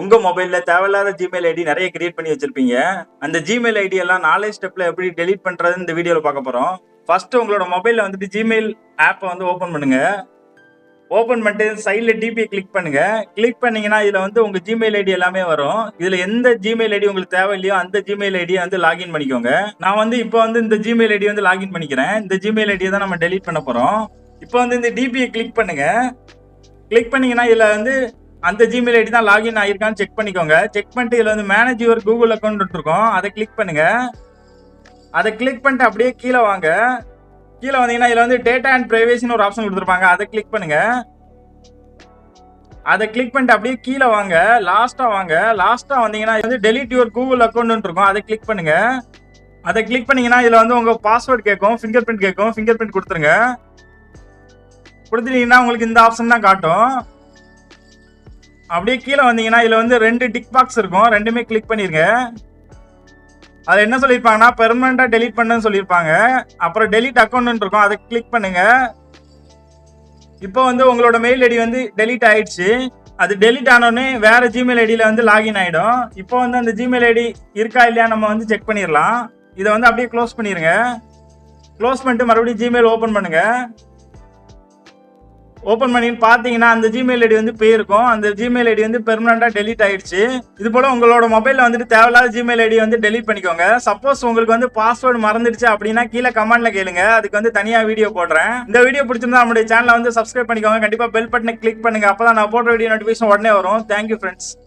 உங்க மொபைல்ல தேவையில்லாத ஜிமெயில் ஐடி நிறைய கிரியேட் பண்ணி வச்சிருப்பீங்க. அந்த ஜிமெயில் ஐடி எல்லாம் 4 ஸ்டெப்ல எப்படி டெலீட் பண்றதுன்னு இந்த வீடியோல பார்க்க போறோம். ஃபர்ஸ்ட் உங்களோட மொபைல்ல வந்துட்டு ஜிமெயில் ஆப்பை வந்து ஓபன் பண்ணுங்க. ஓபன் பண்ணிட்டு சைட்ல டிபி கிளிக் பண்ணுங்க. கிளிக் பண்ணீங்கன்னா இதுல வந்து உங்க ஜிமெயில் ஐடி எல்லாமே வரும். இதுல எந்த ஜிமெயில் ஐடி உங்களுக்கு தேவையில்லையோ அந்த ஜிமெயில் ஐடியை வந்து லாகின் பண்ணிக்கோங்க. நான் வந்து இப்போ வந்து இந்த ஜிமெயில் ஐடி வந்து லாகின் பண்ணிக்கிறேன். இந்த ஜிமெயில் ஐடியை தான் நம்ம டெலீட் பண்ண போறோம். இப்போ வந்து இந்த டிபியை கிளிக் பண்ணுங்க. கிளிக் பண்ணீங்கன்னா இதுல வந்து அந்த ஜிமெயில் ஐடி தான் லாகின் ஆயிருக்கான்னு செக் பண்ணிக்கோங்க. செக் பண்ணிட்டு இதுல வந்து மேனேஜ் யுவர் கூகுள் அக்கௌண்ட் இருக்கும், அதை கிளிக் பண்ணுங்க. அதை கிளிக் பண்ணிட்டு அப்படியே கீழே வாங்க. கீழே வந்தீங்கன்னா இதுல வந்து டேட்டா அண்ட் பிரைவேசின்னு ஒரு ஆப்ஷன் கொடுத்துருப்பாங்க, அதை கிளிக் பண்ணுங்க. அதை கிளிக் பண்ணிட்டு அப்படியே கீழே வாங்க, லாஸ்டா வாங்க. லாஸ்டா வந்தீங்கன்னா இது வந்து டெலீட் யுவர் கூகுள் அக்கௌண்ட் இருக்கும், அதை கிளிக் பண்ணுங்க. அதை கிளிக் பண்ணீங்கன்னா இதுல வந்து உங்க பாஸ்வேர்ட் கேட்கும், ஃபிங்கர் பிரிண்ட் கேட்கும். ஃபிங்கர் பிரிண்ட் கொடுத்துருங்க. கொடுத்துட்டீங்கன்னா உங்களுக்கு இந்த ஆப்ஷன் தான் காட்டும். அப்படியே கீழே வந்தீங்கன்னா இதுல வந்து 2 டிக் பாக்ஸ் இருக்கும், ரெண்டுமே கிளிக் பண்ணிருங்க. அது என்ன சொல்லியிருப்பாங்கன்னா பெர்மனண்டா டெலீட் பண்ணுன்னு சொல்லியிருப்பாங்க. அப்புறம் டெலீட் அக்கௌண்ட் இருக்கும், அதை கிளிக் பண்ணுங்க. இப்போ வந்து உங்களோட மெயில் ஐடி வந்து டெலீட் ஆயிடுச்சு. அது டெலீட் ஆனோடனே வேற ஜிமெயில் ஐடியில வந்து லாகின் ஆயிடும். இப்போ வந்து அந்த ஜிமெயில் ஐடி இருக்கா இல்லையா நம்ம வந்து செக் பண்ணிடலாம். இதை வந்து அப்படியே க்ளோஸ் பண்ணிருங்க. க்ளோஸ் பண்ணிட்டு மறுபடியும் ஜிமெயில் ஓபன் பண்ணுங்க. ஓபன் பண்ணி பாத்தீங்கன்னா அந்த ஜிமெயில் ஐடி வந்து போயிருக்கும். அந்த ஜிமெயில் ஐடி வந்து பெர்மனண்டா டெலீட் ஆயிடுச்சு. இது போல உங்களோட மொபைல்ல வந்துட்டு தேவையில்லாத ஜிமெயில் ஐடி வந்து டெலீட் பண்ணிக்கோங்க. சப்போஸ் உங்களுக்கு வந்து பாஸ்வேர்டு மறந்துடுச்சு அப்படின்னா கீழே கமெண்ட்ல கேளுங்க, அதுக்கு வந்து தனியா வீடியோ போடுறேன். இந்த வீடியோ பிடிச்சிருந்தா நம்மளுடைய சேனலை வந்து சப்ஸ்கிரைப் பண்ணிக்கோங்க. கண்டிப்பா பெல் பட்டனை கிளிக் பண்ணுங்க, அப்பதான் நான் போடுற வீடியோ நோட்டிபிகேஷன் உடனே வரும். Thank you friends.